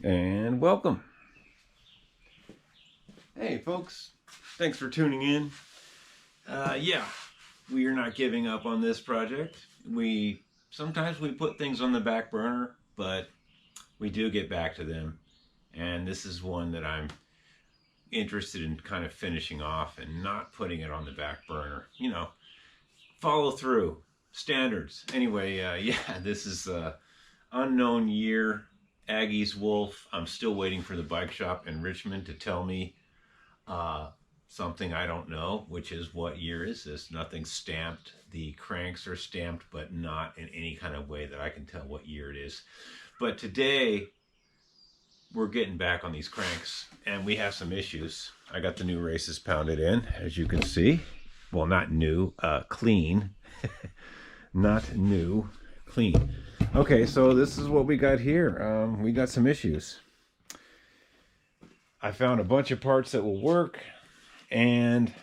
And welcome. Hey folks, thanks for tuning in. Yeah, we are not giving up on this project. Sometimes we put things on the back burner, but we do get back to them. And this is one that I'm interested in kind of finishing off and not putting it on the back burner. You know, follow through, standards. Anyway, yeah, this is unknown year. Aggie's Wolf. I'm still waiting for the bike shop in Richmond to tell me something I don't know, which is what year is this? Nothing's stamped. The cranks are stamped, but not in any kind of way that I can tell what year it is. But today, we're getting back on these cranks, and we have some issues. I got the new races pounded in, as you can see. Well, not new, clean. Not new, clean. Okay, so this is what we got here. We got some issues. I found a bunch of parts that will work, and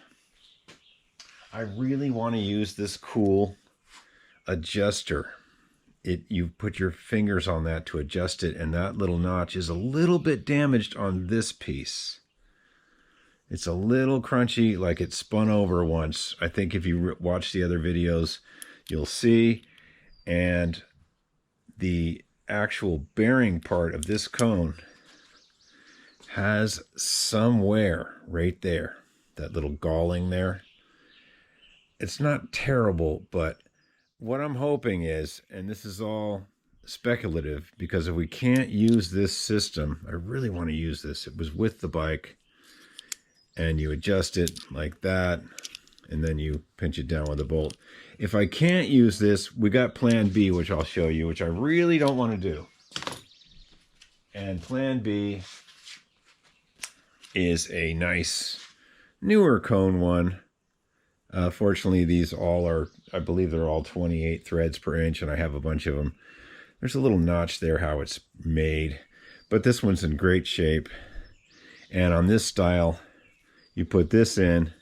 I really want to use this cool adjuster. You put your fingers on that to adjust it, and that little notch is a little bit damaged on this piece. It's a little crunchy, like it spun over once. I think if you watch the other videos, you'll see. And the actual bearing part of this cone has some wear right there. That little galling there. It's not terrible, but what I'm hoping is, and this is all speculative, because if we can't use this system, I really want to use this. It was with the bike, and you adjust it like that, and then you pinch it down with a bolt. If I can't use this, we got plan B, which I'll show you, which I really don't want to do. And plan B is a nice newer cone one. Fortunately, these all are, I believe they're all 28 threads per inch, and I have a bunch of them. There's a little notch there how it's made, but this one's in great shape. And on this style, you put this in,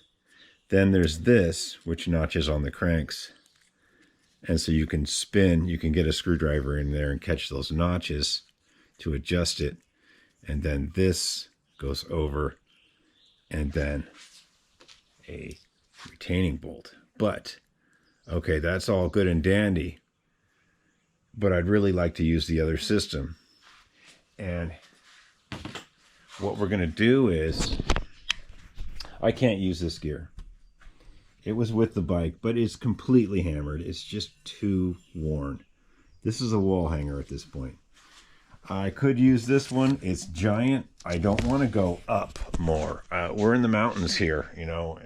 then there's this, which notches on the cranks. And so you can spin, you can get a screwdriver in there and catch those notches to adjust it. And then this goes over, and then a retaining bolt. But, okay, that's all good and dandy. But I'd really like to use the other system. And what we're going to do is, I can't use this gear. It was with the bike, but it's completely hammered. It's just too worn. This is a wall hanger at this point. I could use this one. It's giant. I don't want to go up more. We're in the mountains here, you know,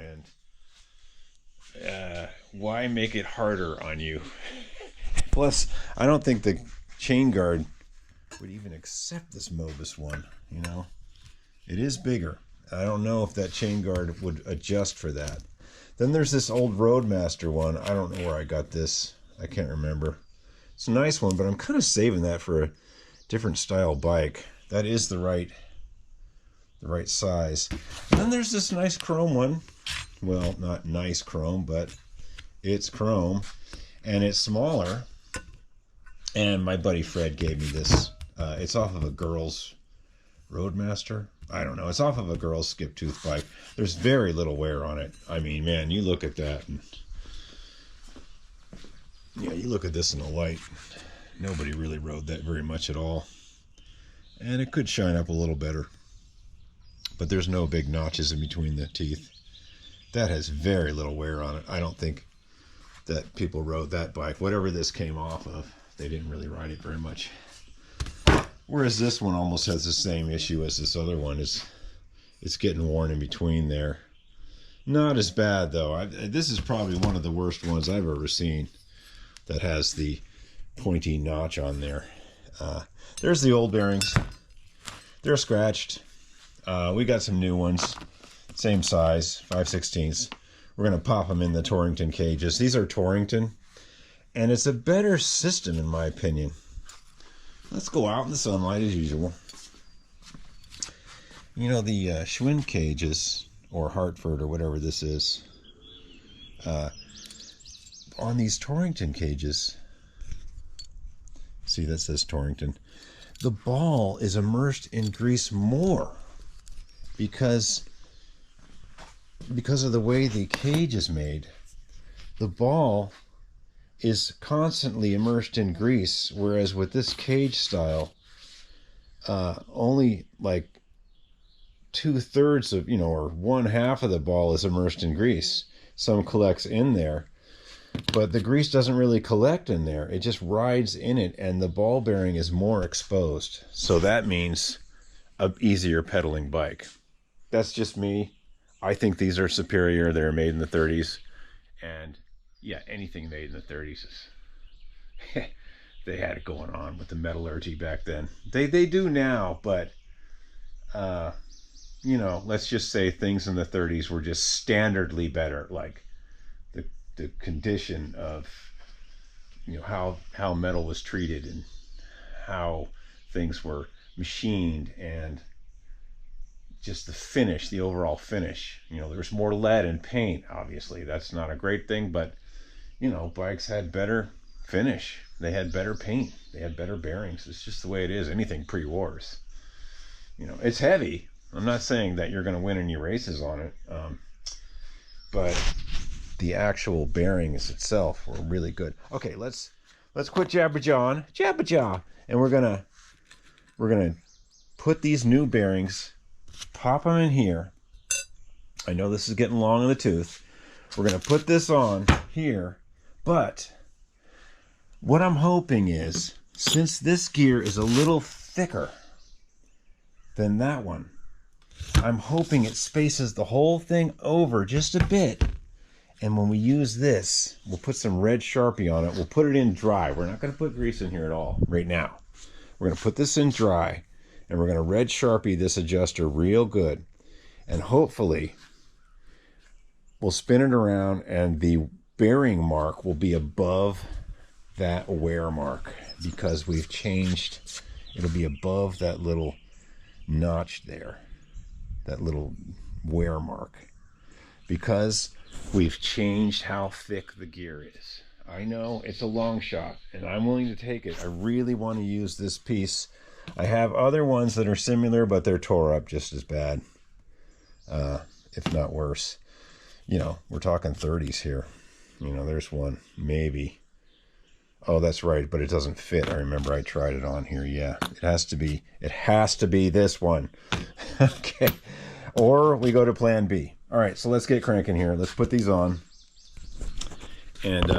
and why make it harder on you? Plus, I don't think the chain guard would even accept this Mobus one, you know. It is bigger. I don't know if that chain guard would adjust for that. Then there's this old Roadmaster one. I don't know where I got this. I can't remember. It's a nice one, but I'm kind of saving that for a different style bike. That is the right size. And then there's this nice chrome one. Well, not nice chrome, but it's chrome. And it's smaller. And my buddy Fred gave me this. It's off of a girl's Roadmaster. I don't know. It's off of a girl's skip tooth bike. There's very little wear on it. I mean, man, you look at that. And, yeah, you look at this in the light. Nobody really rode that very much at all. And it could shine up a little better. But there's no big notches in between the teeth. That has very little wear on it. I don't think that people rode that bike. Whatever this came off of, they didn't really ride it very much. Whereas this one almost has the same issue as this other one. It's getting worn in between there. Not as bad, though. This is probably one of the worst ones I've ever seen that has the pointy notch on there. There's the old bearings. They're scratched. We got some new ones. Same size, 5/16. We're going to pop them in the Torrington cages. These are Torrington. And it's a better system, in my opinion. Let's go out in the sunlight as usual. You know, the Schwinn cages, or Hartford, or whatever this is, on these Torrington cages, see that says Torrington, the ball is immersed in grease more because of the way the cage is made. The ball is constantly immersed in grease, whereas with this cage style, only like 2/3 of, or 1/2 of the ball is immersed in grease. Some collects in there, but the grease doesn't really collect in there. It just rides in it, and the ball bearing is more exposed. So that means an easier pedaling bike. That's just me. I think these are superior. They're made in the 30s. And yeah, anything made in the 30s is they had it going on with the metallurgy back then. They do now, but let's just say things in the 30s were just standardly better. Like the condition of how metal was treated and how things were machined, and just the finish, the overall finish. There's more lead in paint, obviously. That's not a great thing, but bikes had better finish. They had better paint. They had better bearings. It's just the way it is. Anything pre-wars. It's heavy. I'm not saying that you're going to win any races on it, but the actual bearings itself were really good. Okay, let's quit jabber-jawing, and we're gonna put these new bearings, pop them in here. I know this is getting long in the tooth. We're gonna put this on here, but what I'm hoping is, since this gear is a little thicker than that one, I'm hoping it spaces the whole thing over just a bit. And when we use this, we'll put some red Sharpie on it. We'll put it in dry. We're not going to put grease in here at all right now. We're going to put this in dry, and we're going to red Sharpie this adjuster real good. And hopefully, we'll spin it around, and the bearing mark will be above that wear mark, because we've changed. It'll be above that little notch there, that little wear mark, because we've changed how thick the gear is. I know it's a long shot, and I'm willing to take it. I really want to use this piece. I have other ones that are similar, but they're tore up just as bad, if not worse. We're talking 30s here. There's one, maybe. Oh, that's right, but it doesn't fit. I remember I tried it on here. Yeah, it has to be this one. Okay. Or we go to plan B. All right, so let's get cranking here. Let's put these on. And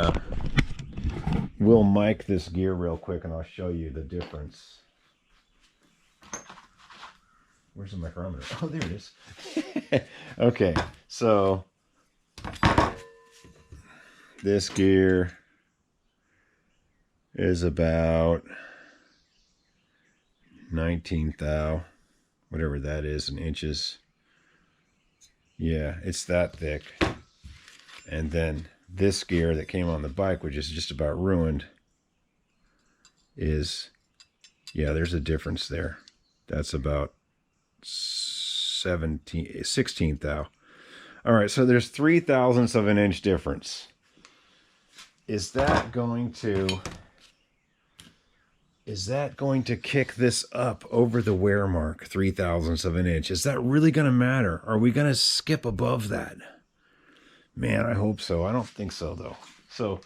we'll mic this gear real quick, and I'll show you the difference. Where's the micrometer? Oh, there it is. Okay, so this gear is about 19 thou, whatever that is, in inches. Yeah, it's that thick. And then this gear that came on the bike, which is just about ruined, is, yeah, there's a difference there. That's about 16 thou. All right, so there's 0.03 of an inch difference. Is that going to kick this up over the wear mark, 0.03 of an inch? Is that really going to matter? Are we going to skip above that? Man, I hope so. I don't think so, though. So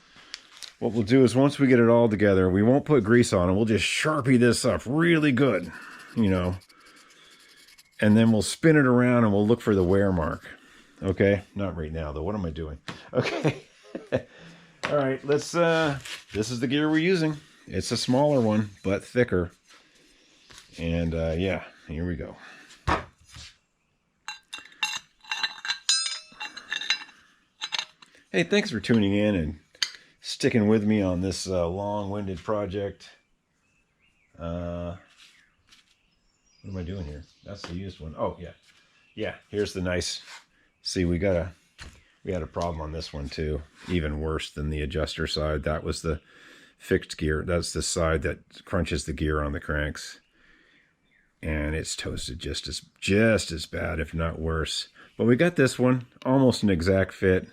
what we'll do is, once we get it all together, we won't put grease on it. We'll just Sharpie this up really good, and then we'll spin it around and we'll look for the wear mark. Okay? Not right now, though. What am I doing? Okay. All right, let's, this is the gear we're using. It's a smaller one, but thicker. And, yeah, here we go. Hey, thanks for tuning in and sticking with me on this long-winded project. What am I doing here? That's the used one. Oh, yeah. Yeah, here's the nice... See, we had a problem on this one, too. Even worse than the adjuster side. That was the fixed gear. That's the side that crunches the gear on the cranks. And it's toasted just as bad, if not worse. But we got this one. Almost an exact fit.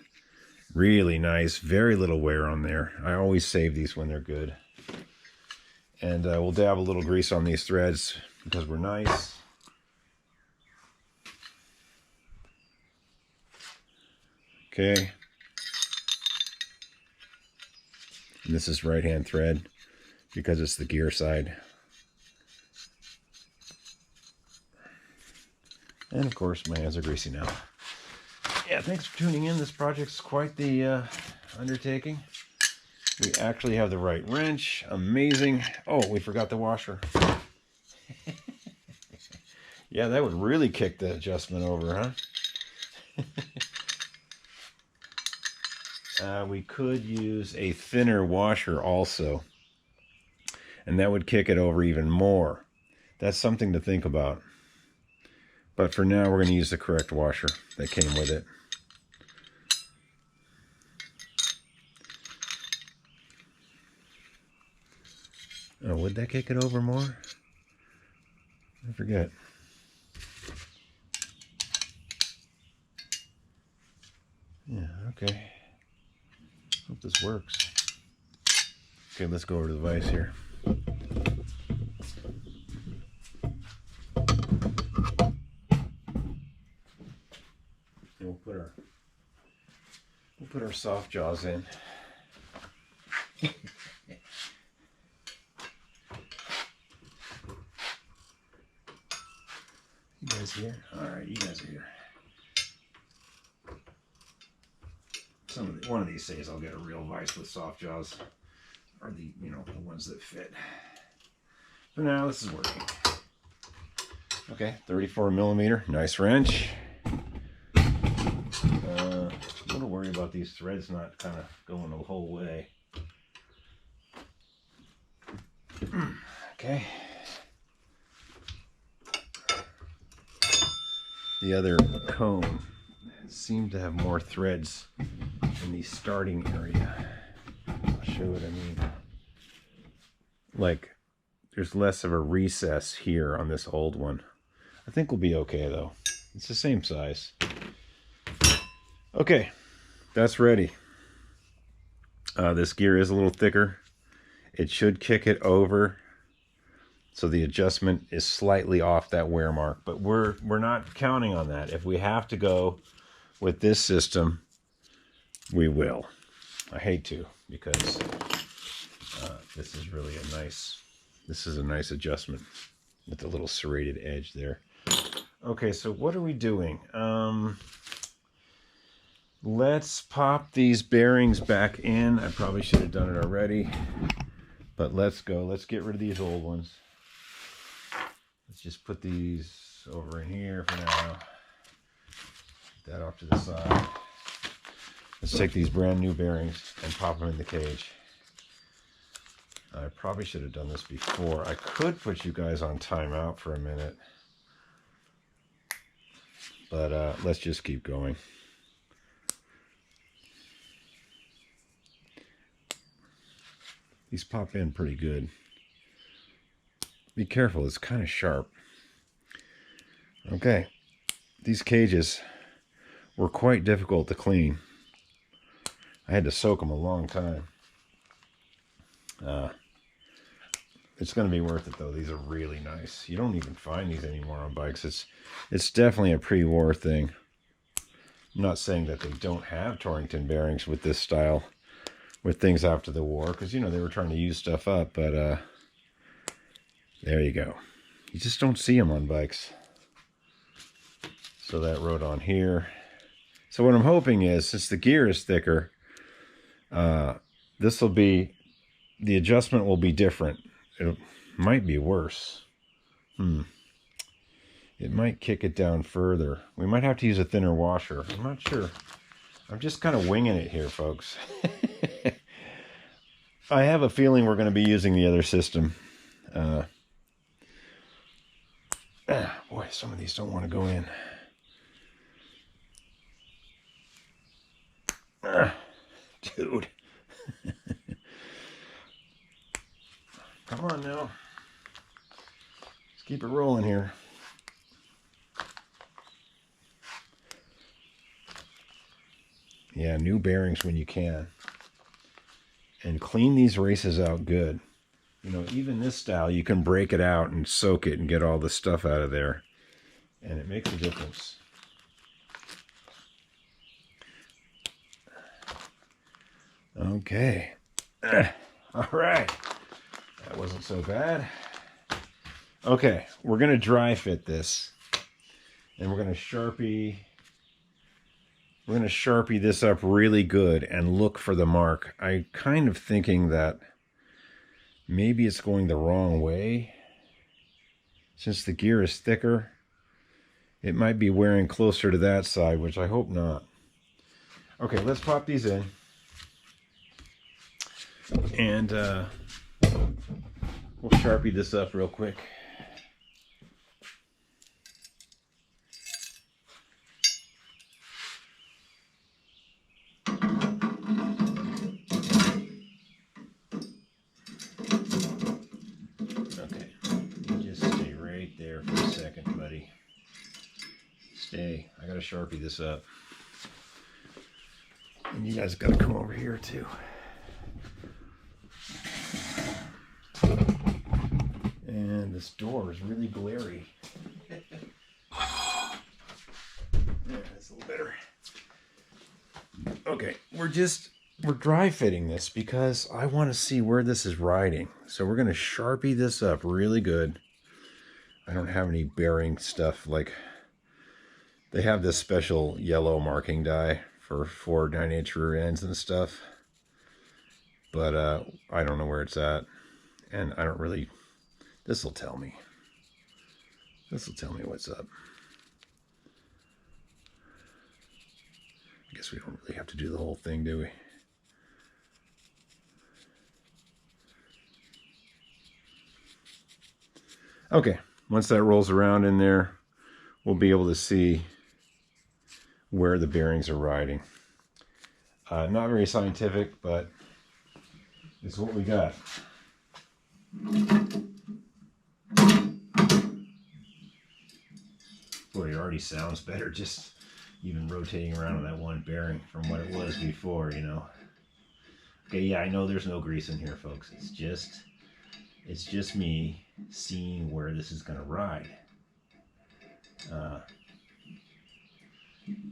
Really nice. Very little wear on there. I always save these when they're good. And we'll dab a little grease on these threads because we're nice. Okay. And this is right-hand thread because it's the gear side. And of course, my hands are greasy now. Yeah, thanks for tuning in. This project's quite the undertaking. We actually have the right wrench. Amazing. Oh, we forgot the washer. Yeah, that would really kick the adjustment over, huh? We could use a thinner washer also, and that would kick it over even more. That's something to think about. But for now, we're going to use the correct washer that came with it. Oh, would that kick it over more? I forget. Yeah, okay. Hope this works. Okay, let's go over to the vise here. And we'll put our soft jaws in. You guys here? All right, you guys are here. One of these days I'll get a real vise with soft jaws, or the ones that fit. For now, this is working. Okay, 34 millimeter, nice wrench. A little worried about these threads not kind of going the whole way. Okay. The other cone seemed to have more threads in the starting area. I'll show what I mean. Like, there's less of a recess here on this old one. I think we'll be okay though. It's the same size. Okay, that's ready. This gear is a little thicker. It should kick it over, so the adjustment is slightly off that wear mark, but we're not counting on that. If we have to go with this system, we will. I hate to, because this is really a nice adjustment with the little serrated edge there. Okay, so what are we doing? Let's pop these bearings back in. I probably should have done it already, but let's go. Let's get rid of these old ones. Let's just put these over in here for now. Put that off to the side. Let's take these brand new bearings and pop them in the cage. I probably should have done this before. I could put you guys on timeout for a minute, but let's just keep going. These pop in pretty good. Be careful, it's kind of sharp. Okay, these cages were quite difficult to clean. I had to soak them a long time. It's going to be worth it though. These are really nice. You don't even find these anymore on bikes. It's definitely a pre-war thing. I'm not saying that they don't have Torrington bearings with this style, with things after the war, because they were trying to use stuff up, but there you go. You just don't see them on bikes. So that rode on here. So what I'm hoping is, since the gear is thicker, the adjustment will be different. It might be worse. It might kick it down further. We might have to use a thinner washer. I'm not sure. I'm just kind of winging it here, folks. I have a feeling we're going to be using the other system. Boy, some of these don't want to go in. Dude. Come on now. Let's keep it rolling here. Yeah, new bearings when you can. And clean these races out good. You know, even this style, you can break it out and soak it and get all the stuff out of there. And it makes a difference. Okay. All right. That wasn't so bad. Okay, we're going to dry fit this. And we're going to Sharpie this up really good and look for the mark. I'm kind of thinking that maybe it's going the wrong way. Since the gear is thicker, it might be wearing closer to that side, which I hope not. Okay, let's pop these in. And we'll Sharpie this up real quick. Okay, you just stay right there for a second, buddy. Stay. I gotta Sharpie this up. And you guys gotta come over here too. And this door is really glary. Yeah, that's a little better. Okay, we're dry fitting this because I want to see where this is riding. So we're going to Sharpie this up really good. I don't have any bearing stuff. Like, they have this special yellow marking die for 4 9/8 rear ends and stuff. But I don't know where it's at. And I don't really... This will tell me. This will tell me what's up. I guess we don't really have to do the whole thing, do we? Okay, once that rolls around in there, we'll be able to see where the bearings are riding. Not very scientific, but it's what we got. Boy, it already sounds better just even rotating around on that one bearing from what it was before, you know. Okay, yeah, I know there's no grease in here, folks. It's just me seeing where this is going to ride.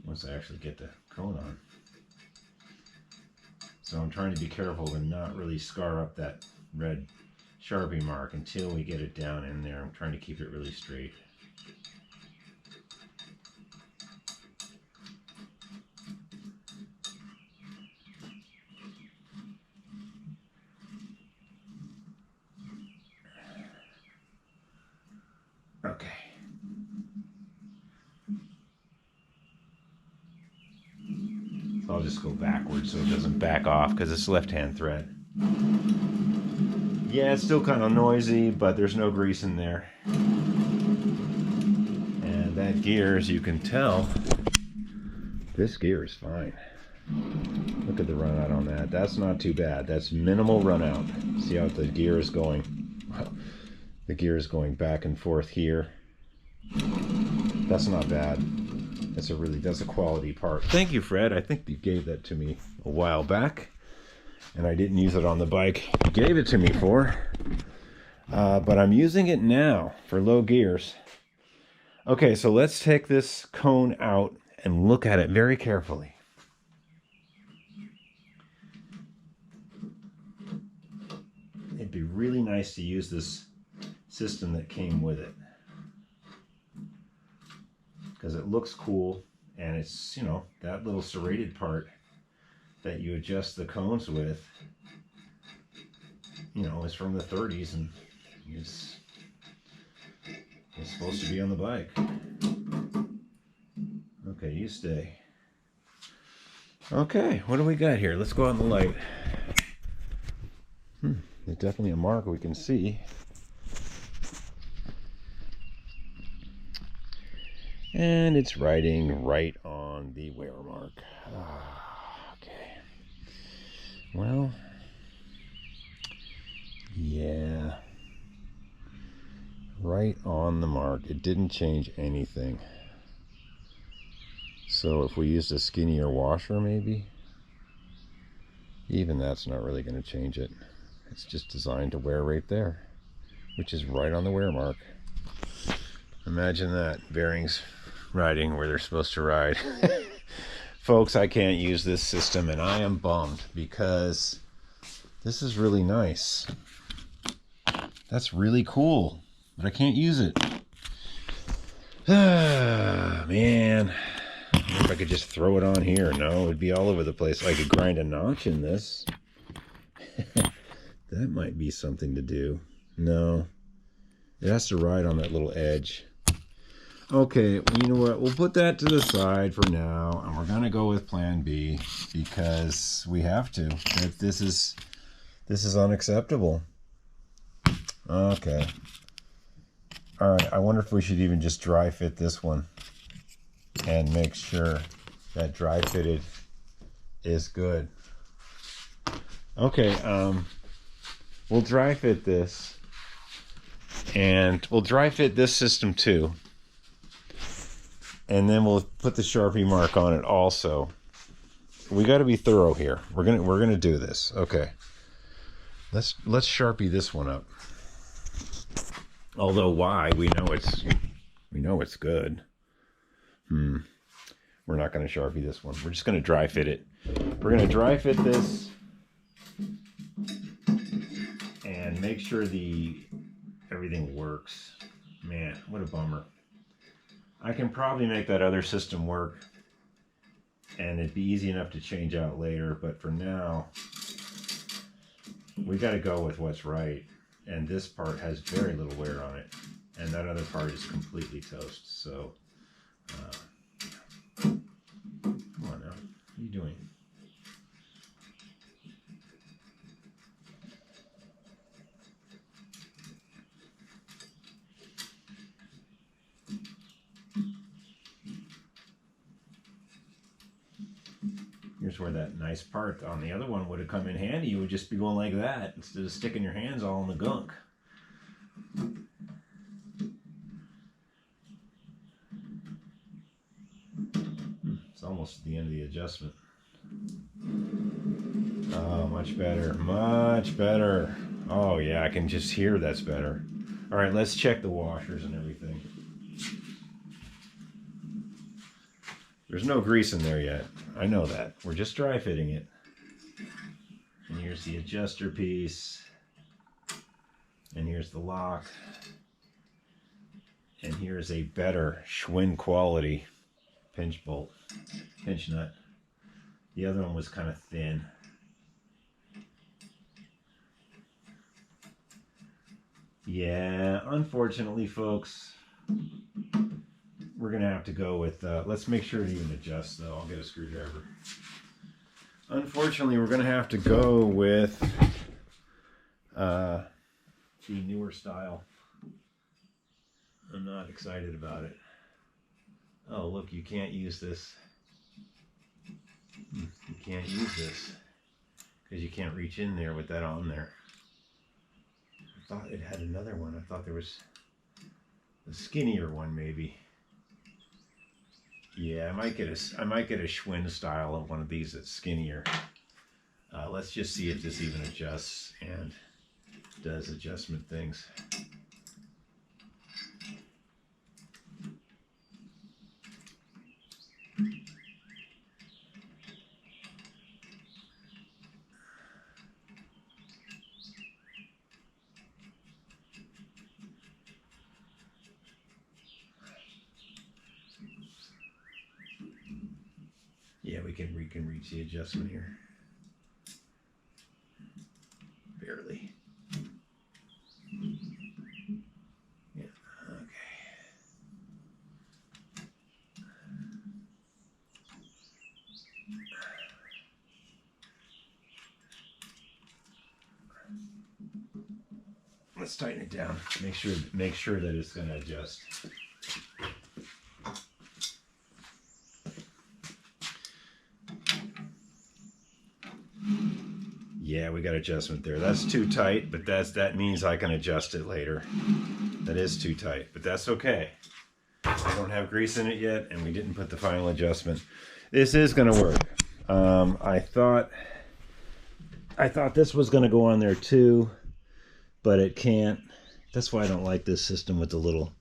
Once I actually get the cone on. So I'm trying to be careful to not really scar up that red Sharpie mark until we get it down in there. I'm trying to keep it really straight. Okay. So I'll just go backwards so it doesn't back off because it's left-hand thread. Yeah, it's still kind of noisy, but there's no grease in there. And that gear, as you can tell, this gear is fine. Look at the run out on that. That's not too bad. That's minimal run out. See how the gear is going? Well, the gear is going back and forth here. That's not bad. That's a quality part. Thank you, Fred. I think you gave that to me a while back, and I didn't use it on the bike you gave it to me for. But I'm using it now for low gears. Okay, so let's take this cone out and look at it very carefully. It'd be really nice to use this system that came with it, because it looks cool, and it's, you know, that little serrated part that you adjust the cones with, you know, is from the 30s, and it's supposed to be on the bike. Okay, you stay. Okay, what do we got here? Let's go out in the light. There's definitely a mark we can see. And it's riding right on the wear mark. Okay. Well, yeah. Right on the mark. It didn't change anything. So if we used a skinnier washer, maybe, even that's not really going to change it. It's just designed to wear right there, which is right on the wear mark. Imagine that, bearings riding where they're supposed to ride. Folks, I can't use this system, and I am bummed because this is really nice. That's really cool, but I can't use it. Ah, man. I wonder if I could just throw it on here. No, it'd be all over the place. I could grind a notch in this. That might be something to do. No, it has to ride on that little edge. Okay, well, you know what? We'll put that to the side for now, and we're gonna go with Plan B because we have to. This is unacceptable. Okay. All right. I wonder if we should even just dry fit this one and make sure that dry fitted is good. Okay. We'll dry fit this, and we'll dry fit this system too. And then we'll put the Sharpie mark on it also. We got to be thorough here. We're gonna do this. Okay. Let's Sharpie this one up. Although why? We know it's good. We're not gonna Sharpie this one. We're just gonna dry fit it. We're gonna dry fit this and make sure everything works. Man, what a bummer. I can probably make that other system work, and it'd be easy enough to change out later, but for now, we got to go with what's right. And this part has very little wear on it, and that other part is completely toast. So, come on now, what are you doing? Here's where that nice part on the other one would have come in handy. You would just be going like that instead of sticking your hands all in the gunk. It's almost at the end of the adjustment. Oh, much better, much better. Oh yeah, I can just hear that's better. All right, let's check the washers and everything. There's no grease in there yet. I know that. We're just dry fitting it. And here's the adjuster piece. And here's the lock. And here's a better Schwinn quality pinch bolt, pinch nut. The other one was kind of thin. Yeah, unfortunately, folks, we're going to have to go with, let's make sure it even adjusts, though. I'll get a screwdriver. Unfortunately, we're going to have to go with the newer style. I'm not excited about it. Oh, look, you can't use this. You can't use this because you can't reach in there with that on there. I thought it had another one. I thought there was a skinnier one, maybe. Yeah, I might get a Schwinn style of one of these that's skinnier. Let's just see if this even adjusts and does adjustment things. Yeah, we can reach the adjustment here. Barely. Yeah, okay. Let's tighten it down. Make sure that it's going to adjust. Yeah, we got adjustment there. That's too tight, but that means I can adjust it later. That is too tight, but that's okay. I don't have grease in it yet, and we didn't put the final adjustment. This is going to work. I thought I thought this was going to go on there too, but it can't. That's why I don't like this system with the little.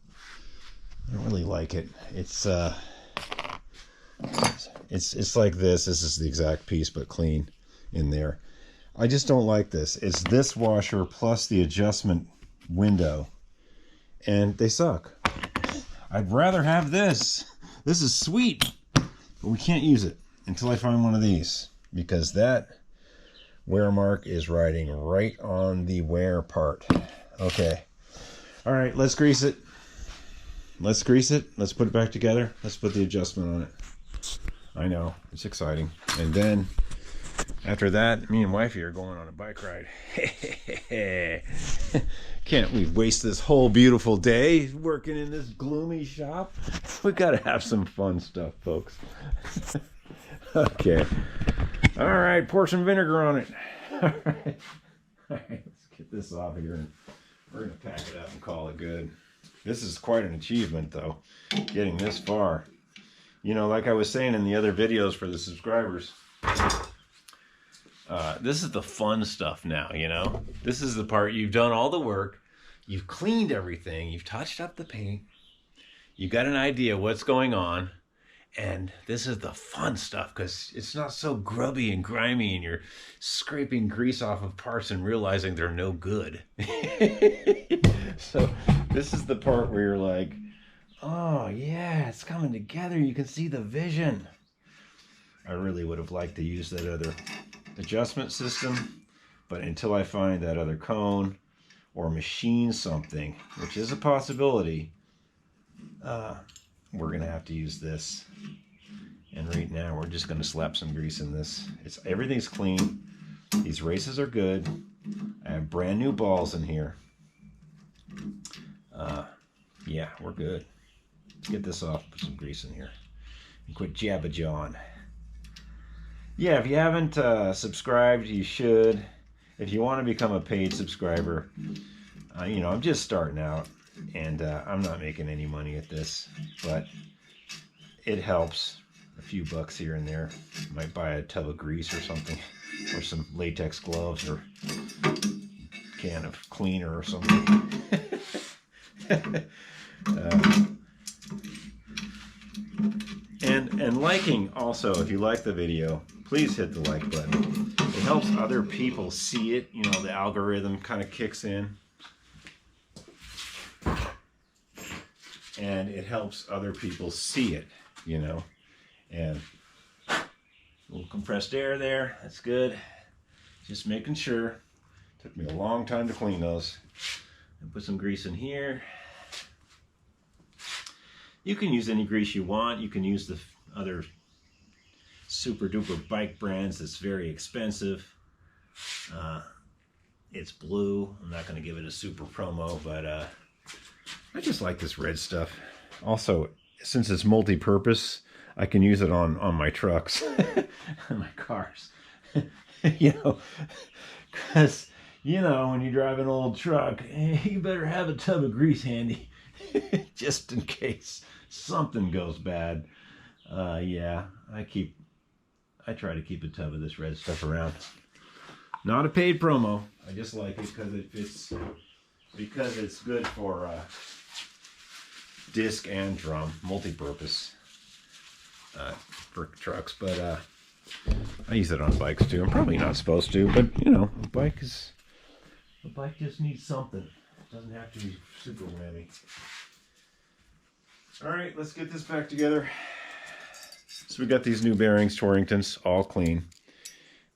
I don't really like it. It's like this. This is the exact piece, but clean in there. I just don't like this. It's this washer plus the adjustment window, and they suck. I'd rather have this. This is sweet, but we can't use it until I find one of these, because that wear mark is riding right on the wear part. Okay. All right, let's grease it. Let's grease it. Let's put it back together. Let's put the adjustment on it. I know, it's exciting. And then after that, me and wifey are going on a bike ride. Can't we waste this whole beautiful day working in this gloomy shop? We gotta have some fun stuff, folks. Okay. All right, pour some vinegar on it. All right, let's get this off here, and we're gonna pack it up and call it good. This is quite an achievement, though, getting this far. You know, like I was saying in the other videos for the subscribers, this is the fun stuff now, you know? This is the part you've done all the work, you've cleaned everything, you've touched up the paint, you got an idea what's going on, and this is the fun stuff because it's not so grubby and grimy and you're scraping grease off of parts and realizing they're no good. So this is the part where you're like, oh yeah, it's coming together. You can see the vision. I really would have liked to use that other adjustment system, but until I find that other cone or machine something, which is a possibility, we're gonna have to use this. And right now we're just gonna slap some grease in this. Everything's clean. These races are good. I have brand new balls in here. Yeah, we're good. Let's get this off, put some grease in here, and quit jabba-jawing. Yeah, if you haven't subscribed, you should. If you want to become a paid subscriber, you know, I'm just starting out, and I'm not making any money at this, but it helps. A few bucks here and there. Might buy a tub of grease or something, or some latex gloves, or a can of cleaner or something. And liking also, if you like the video, please hit the like button. It helps other people see it. You know, the algorithm kind of kicks in, and it helps other people see it, you know. And a little compressed air there, that's good. Just making sure. Took me a long time to clean those. And put some grease in here. You can use any grease you want. You can use the other super duper bike brands that's very expensive. It's blue. I'm not going to give it a super promo, but I just like this red stuff. Also, since it's multi-purpose, I can use it on my trucks and my cars. You know, because, you know, when you drive an old truck, you better have a tub of grease handy just in case something goes bad. Yeah, I try to keep a tub of this red stuff around. Not a paid promo. I just like it because it's good for disc and drum, multi-purpose for trucks. But I use it on bikes too. I'm probably not supposed to, but you know, a bike just needs something. It doesn't have to be super whammy. All right, let's get this back together. So we got these new bearings, Torringtons, all clean.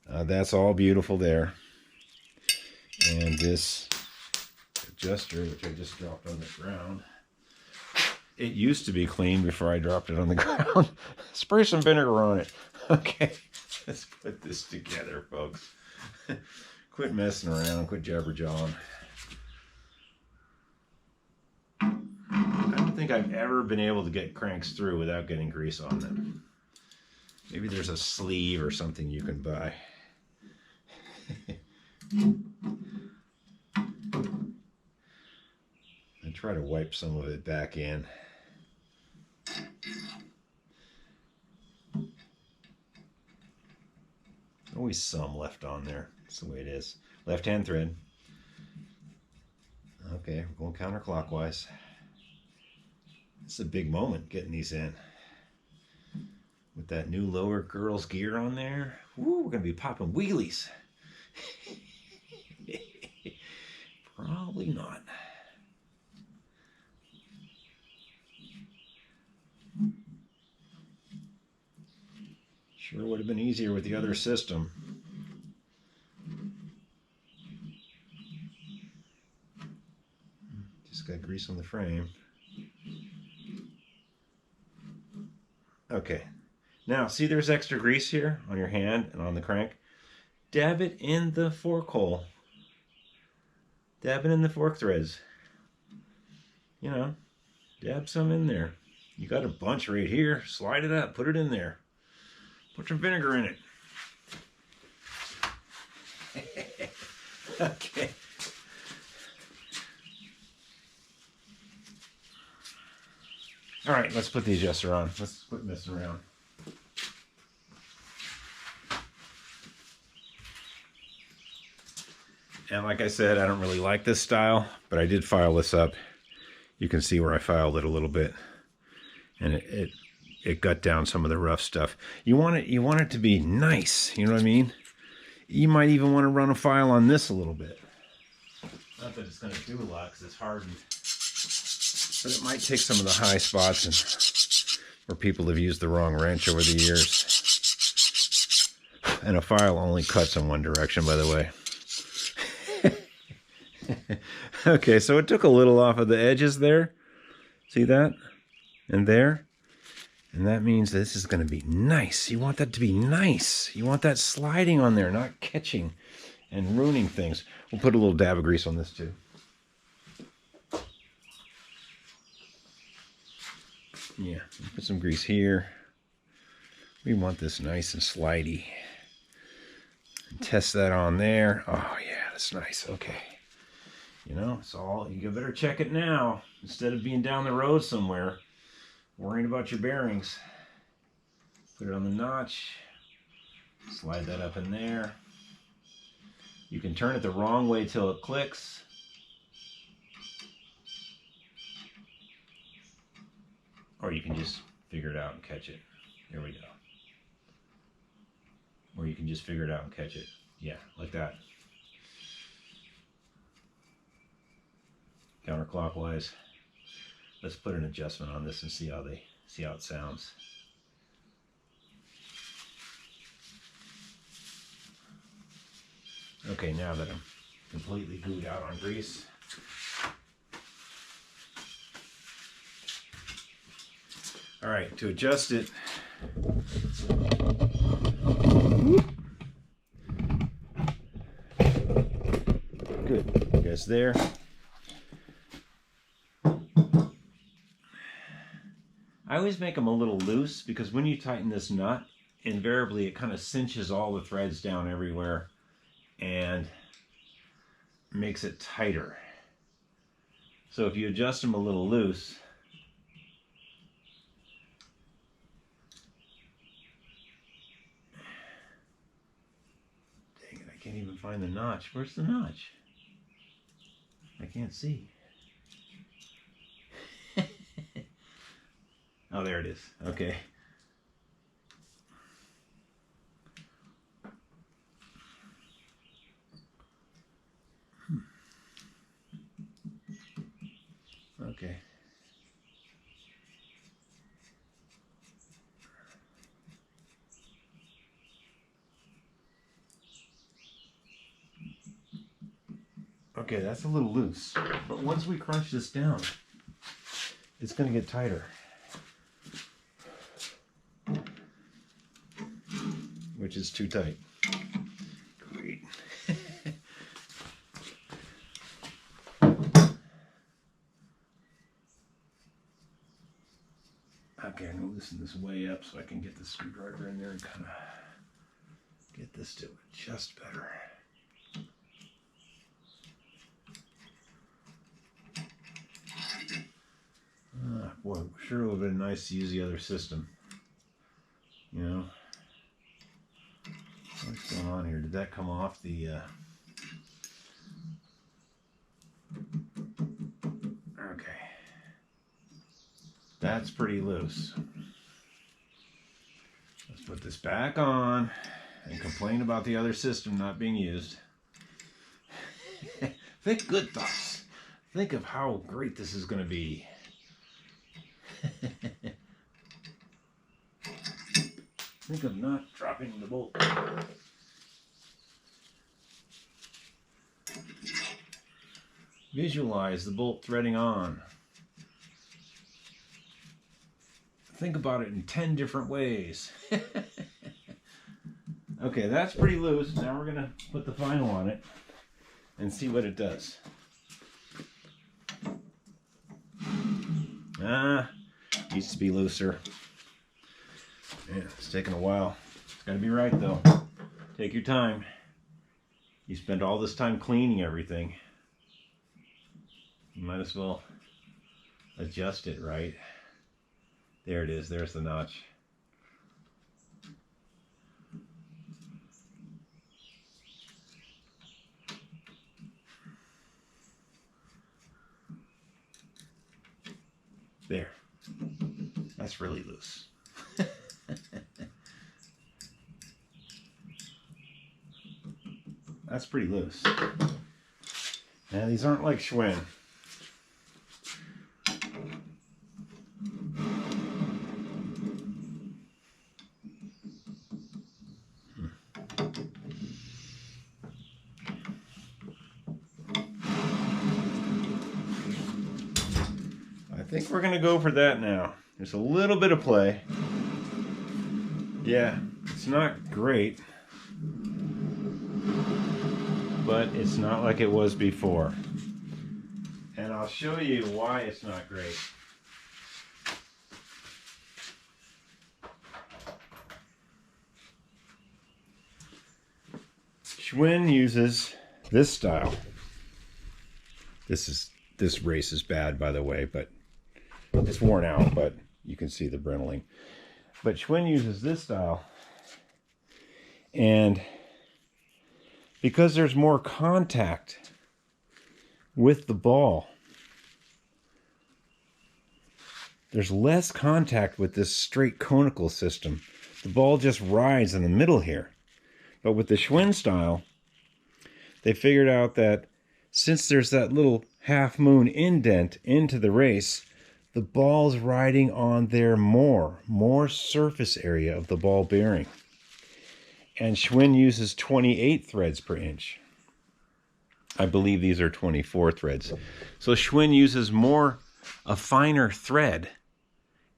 That's all beautiful there. And this adjuster, which I just dropped on the ground, it used to be clean before I dropped it on the ground. Spray some vinegar on it. Okay, let's put this together, folks. Quit messing around, quit jabber-jawing. I don't think I've ever been able to get cranks through without getting grease on them. Maybe there's a sleeve or something you can buy. And try to wipe some of it back in. Always some left on there. That's the way it is. Left-hand thread. Okay, we're going counterclockwise. It's a big moment getting these in. With that new lower girls gear on there, woo, we're gonna be popping wheelies. Probably not. Sure would have been easier with the other system. Just got grease on the frame. Okay. Now, see there's extra grease here on your hand and on the crank? Dab it in the fork hole. Dab it in the fork threads. You know, dab some in there. You got a bunch right here. Slide it up. Put it in there. Put some vinegar in it. Okay. All right, let's put the adjuster on. Let's quit messing around. And like I said, I don't really like this style, but I did file this up. You can see where I filed it a little bit. And it got down some of the rough stuff. You want it to be nice, you know what I mean? You might even want to run a file on this a little bit. Not that it's going to do a lot because it's hardened. But it might take some of the high spots and where people have used the wrong wrench over the years. And a file only cuts in one direction, by the way. Okay, so it took a little off of the edges there. See that? And there. And that means this is going to be nice. You want that to be nice. You want that sliding on there, not catching and ruining things. We'll put a little dab of grease on this too. Yeah, put some grease here. We want this nice and slidey. And test that on there. Oh yeah, that's nice. Okay. You know, it's all, you better check it now instead of being down the road somewhere worrying about your bearings. Put it on the notch. Slide that up in there. You can turn it the wrong way till it clicks. Or you can just figure it out and catch it. There we go. Or you can just figure it out and catch it. Yeah, like that. Counterclockwise. Let's put an adjustment on this and see how it sounds. Okay, now that I'm completely gooed out on grease, all right, to adjust it, good, I guess there. I always make them a little loose because when you tighten this nut, invariably it kind of cinches all the threads down everywhere and makes it tighter. So if you adjust them a little loose, dang it, I can't even find the notch. Where's the notch? I can't see. Oh, there it is. Okay. Okay. Okay, that's a little loose. But once we crunch this down, it's going to get tighter. Which is too tight. Great. Okay, I'm going to loosen this way up so I can get the screwdriver in there and kind of get this to adjust better. Boy, sure would have been nice to use the other system. You know? What's going on here? Did that come off the... Okay. That's pretty loose. Let's put this back on and complain about the other system not being used. Think good thoughts. Think of how great this is going to be. Think of not dropping the bolt. Visualize the bolt threading on. Think about it in 10 different ways. Okay, that's pretty loose. Now we're going to put the final on it and see what it does. Needs to be looser. Yeah, it's taking a while. It's got to be right though. Take your time. You spent all this time cleaning everything. You might as well adjust it right. There it is. There's the notch. There. That's really loose. That's pretty loose. Now these aren't like Schwinn. I think we're gonna go for that now. There's a little bit of play. Yeah, it's not great, but it's not like it was before. And I'll show you why it's not great. Schwinn uses this style. This race is bad, by the way, but it's worn out, but you can see the brittling. But Schwinn uses this style, and because there's more contact with the ball, there's less contact with this straight conical system. The ball just rides in the middle here. But with the Schwinn style, they figured out that since there's that little half moon indent into the race, the ball's riding on there more surface area of the ball bearing. And Schwinn uses 28 threads per inch. I believe these are 24 threads. So Schwinn uses a finer thread,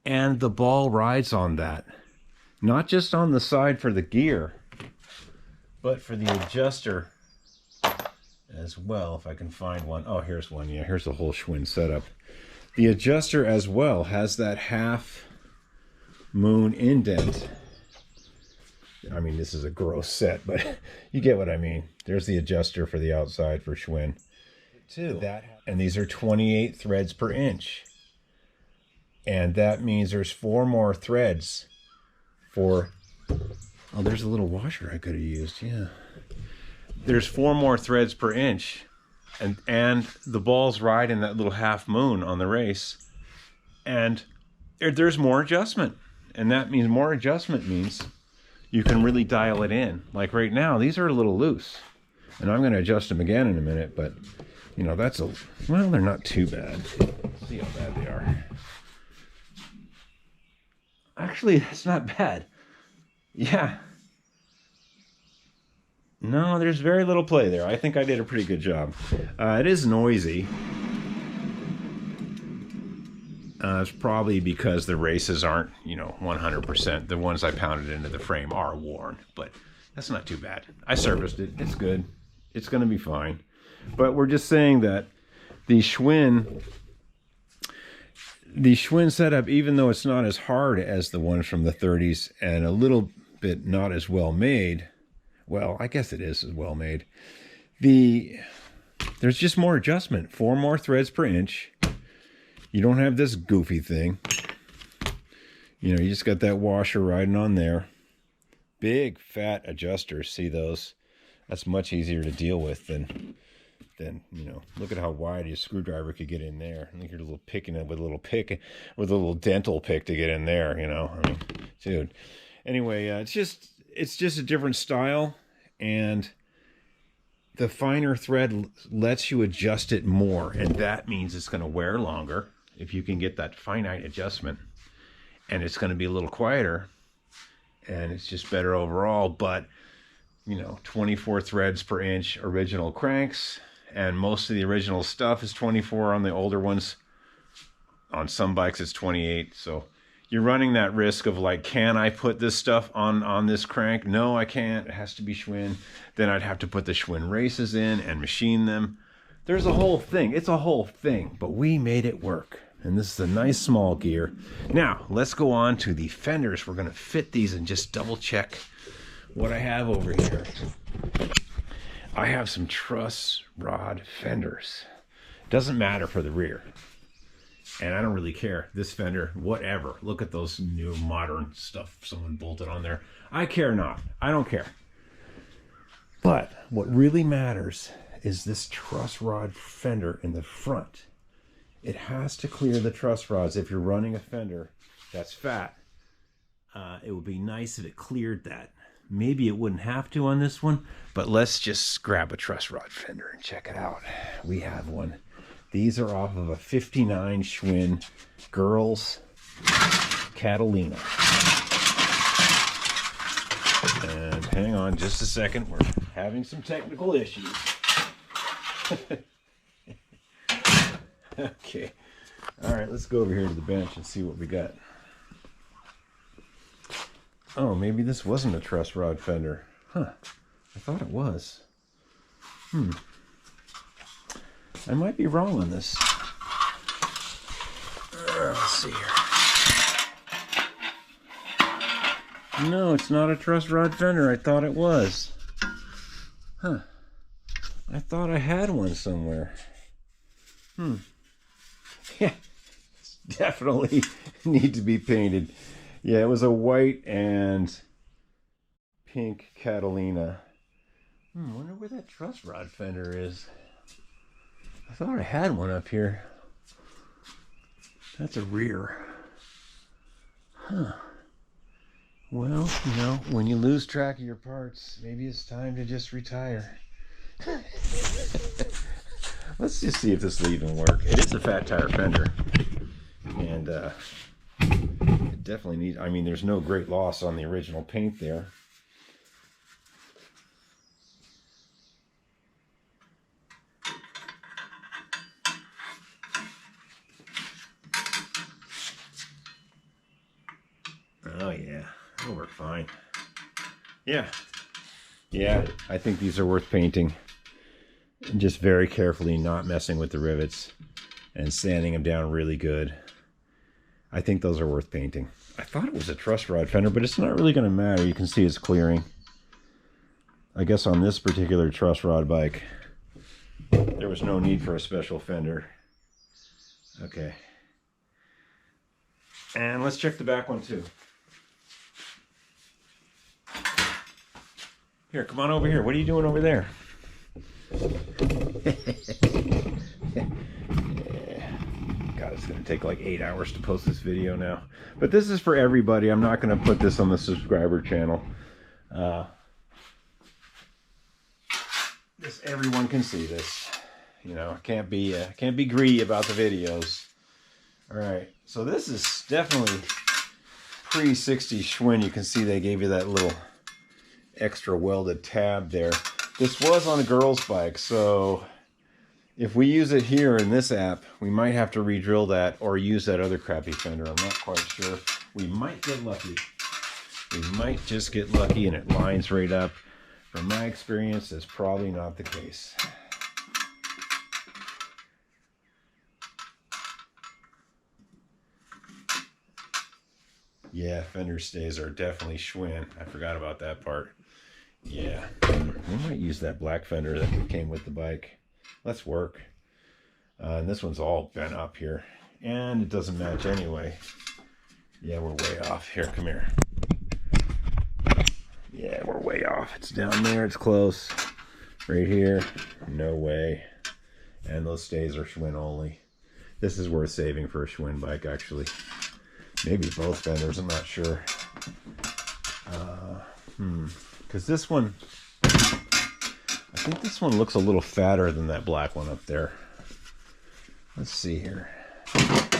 and the ball rides on that. Not just on the side for the gear, but for the adjuster as well, if I can find one. Oh, here's one. Yeah, here's the whole Schwinn setup. The adjuster as well has that half moon indent. I mean, this is a gross set, but you get what I mean. There's the adjuster for the outside for Schwinn too. And these are 28 threads per inch. And that means there's 4 more threads for... Oh, there's a little washer I could have used, yeah. There's 4 more threads per inch. And the ball's riding that little half moon on the race. And there's more adjustment. And that means more adjustment means you can really dial it in. Like right now, these are a little loose. And I'm going to adjust them again in a minute. But, you know, well, they're not too bad. Let's see how bad they are. Actually, it's not bad. Yeah. No, there's very little play there. I think I did a pretty good job. It is noisy. It's probably because the races aren't, 100%. The ones I pounded into the frame are worn, but that's not too bad. I serviced it. It's good. It's going to be fine. But we're just saying that the Schwinn setup, even though it's not as hard as the ones from the 30s and a little bit not as well made, well, I guess it is as well made. There's just more adjustment. 4 more threads per inch. You don't have this goofy thing. You just got that washer riding on there. big fat adjusters. See those? That's much easier to deal with than you know. Look at how wide your screwdriver could get in there. Look, you're a little picking it with a little pick, with a little dental pick to get in there. You know, I mean, dude. Anyway, it's just a different style, and the finer thread lets you adjust it more, and that means it's going to wear longer if you can get that finite adjustment, and it's going to be a little quieter, and it's just better overall. But you know, 24 threads per inch original cranks, and most of the original stuff is 24 on the older ones. On some bikes it's 28, so you're running that risk of like, can I put this stuff on this crank? No, I can't. It has to be Schwinn. Then I'd have to put the Schwinn races in and machine them. There's a whole thing. It's a whole thing, but we made it work. And this is a nice small gear. Now, let's go on to the fenders. We're going to fit these and just double check what I have over here. I have some truss rod fenders. Doesn't matter for the rear. And I don't really care. This fender, whatever. Look at those new modern stuff someone bolted on there. I care not. I don't care. But what really matters is this truss rod fender in the front. It has to clear the truss rods. If you're running a fender that's fat, it would be nice if it cleared that. Maybe it wouldn't have to on this one, but let's just grab a truss rod fender and check it out. We have one. These are off of a 59 Schwinn Girls Catalina. And hang on just a second, we're having some technical issues. Okay. All right, let's go over here to the bench and see what we got. Oh, maybe this wasn't a truss rod fender. Huh. I thought it was. I might be wrong on this. Let's see here. No, it's not a truss rod fender. I thought it was. Huh. I thought I had one somewhere. Yeah. Definitely need to be painted. Yeah, it was a white and pink Catalina. Wonder where that truss rod fender is. I thought I had one up here. That's a rear. Huh. Well, you know, when you lose track of your parts, maybe it's time to just retire. Let's just see if this will even work. It is a fat tire fender. And it definitely needs, I mean, there's no great loss on the original paint there. Oh yeah, it'll work fine. Yeah, I think these are worth painting. And just very carefully not messing with the rivets and sanding them down really good. I think those are worth painting. I thought it was a truss rod fender, but it's not really going to matter. You can see it's clearing. I guess on this particular truss rod bike, there was no need for a special fender. Okay. And let's check the back one too. Here, come on over here. What are you doing over there? God, it's going to take like 8 hours to post this video now. But this is for everybody. I'm not going to put this on the subscriber channel. This, everyone can see this. You know, I can't be greedy about the videos. All right, so this is definitely pre-60 Schwinn. You can see they gave you that little extra welded tab there. This was on a girl's bike, so if we use it here in this app, we might have to re-drill that or use that other crappy fender. I'm not quite sure. We might get lucky. We might just get lucky and it lines right up. From my experience, that's probably not the case. Yeah, fender stays are definitely Schwinn. I forgot about that part. Yeah, we might use that black fender that came with the bike. Let's work. And this one's all bent up here. And it doesn't match anyway. Yeah, we're way off. Here, come here. Yeah, we're way off. It's down there. It's close. Right here. No way. And those stays are Schwinn only. This is worth saving for a Schwinn bike, actually. Maybe both fenders. I'm not sure. Because this one, I think this one looks a little fatter than that black one up there. Let's see here. I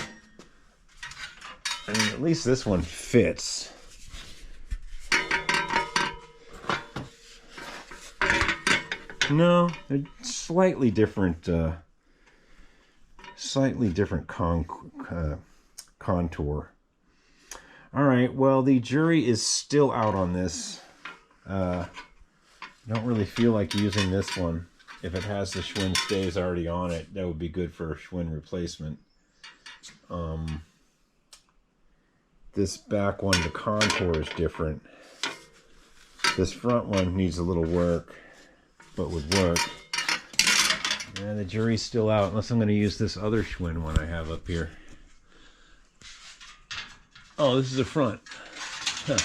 mean, at least this one fits. No, they're slightly different contour. All right, well, the jury is still out on this. I don't really feel like using this one. If it has the Schwinn stays already on it, that would be good for a Schwinn replacement. This back one, the contour is different. This front one needs a little work, but would work. And the jury's still out, unless I'm going to use this other Schwinn one I have up here. Oh, this is the front. Huh.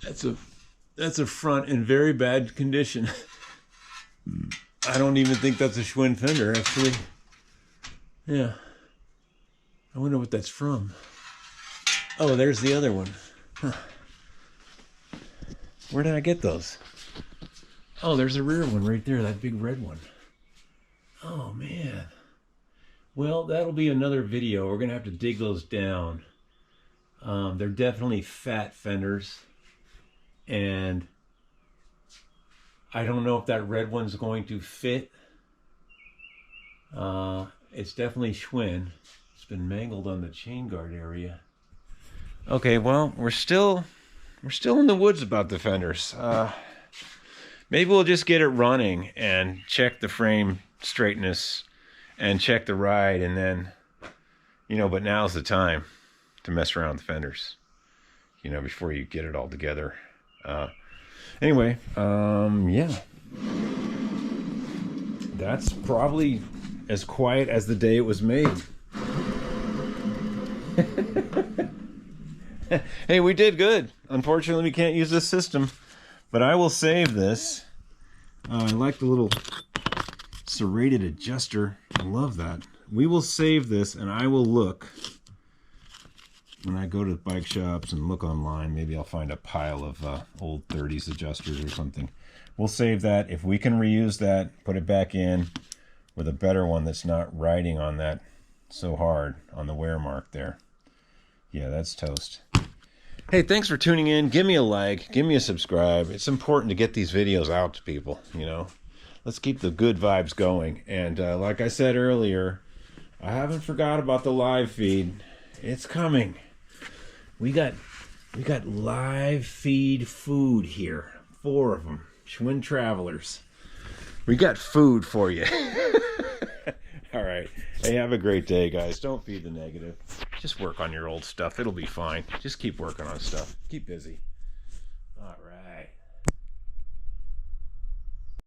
That's a front in very bad condition. I don't even think that's a Schwinn fender, actually. Yeah. I wonder what that's from. Oh, there's the other one. Huh. Where did I get those? Oh, there's a rear one right there, that big red one. Oh, man. Well, that'll be another video. We're going to have to dig those down. They're definitely fat fenders. And I don't know if that red one's going to fit. It's definitely Schwinn. It's been mangled on the chain guard area. Okay, well, we're still in the woods about the fenders. Maybe we'll just get it running and check the frame straightness and check the ride, and then, you know, but now's the time to mess around with the fenders, you know, before you get it all together. Anyway, yeah, that's probably as quiet as the day it was made. Hey, we did good. Unfortunately, we can't use this system, but I will save this. I like the little serrated adjuster. I love that. We will save this, and I will look when I go to bike shops and look online. Maybe I'll find a pile of old 30s adjusters or something. We'll save that. If we can reuse that, put it back in with a better one that's not riding on that so hard on the wear mark there. Yeah, that's toast. Hey, thanks for tuning in. Give me a like. Give me a subscribe. It's important to get these videos out to people, you know. Let's keep the good vibes going. And like I said earlier, I haven't forgot about the live feed. It's coming. We got live feed food here. 4 of them. Schwinn Travelers. We got food for you. All right. Hey, have a great day, guys. Don't feed the negative. Just work on your old stuff. It'll be fine. Just keep working on stuff. Keep busy.